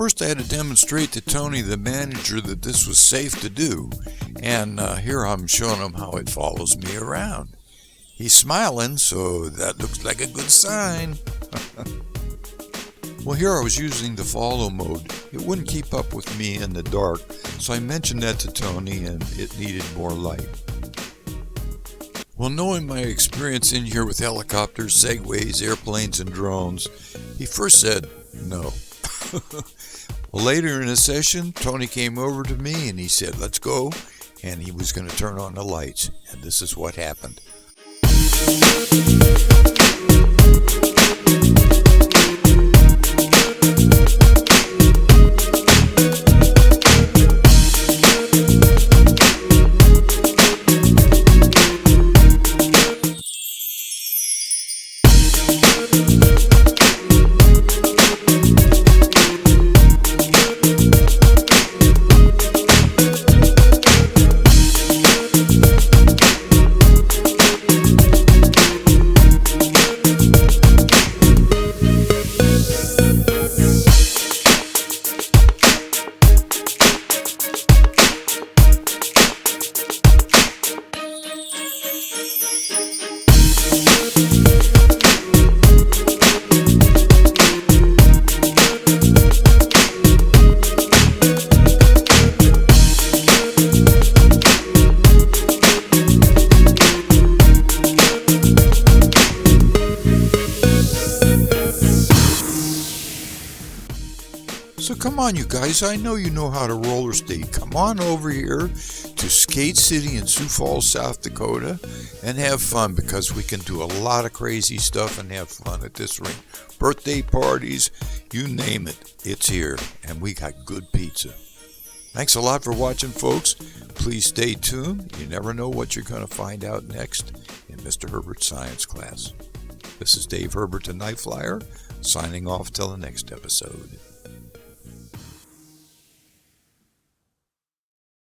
first I had to demonstrate to Tony, the manager, that this was safe to do. And here I'm showing him how it follows me around. He's smiling, so that looks like a good sign. Well, here I was using the follow mode. It wouldn't keep up with me in the dark, so I mentioned that to Tony, and it needed more light. Well, knowing my experience in here with helicopters, segways, airplanes, and drones, he first said no. Well, later in the session, Tony came over to me and he said, "Let's go," and he was going to turn on the lights, and this is what happened. So come on, you guys, I know you know how to roller skate. Come on over here to Skate City in Sioux Falls, South Dakota, and have fun, because we can do a lot of crazy stuff and have fun at this rink. Birthday parties, you name it, it's here, and we got good pizza. Thanks a lot for watching, folks. Please stay tuned. You never know what you're going to find out next in Mr. Herbert's science class. This is Dave Herbert, the Night Flyer, signing off till the next episode.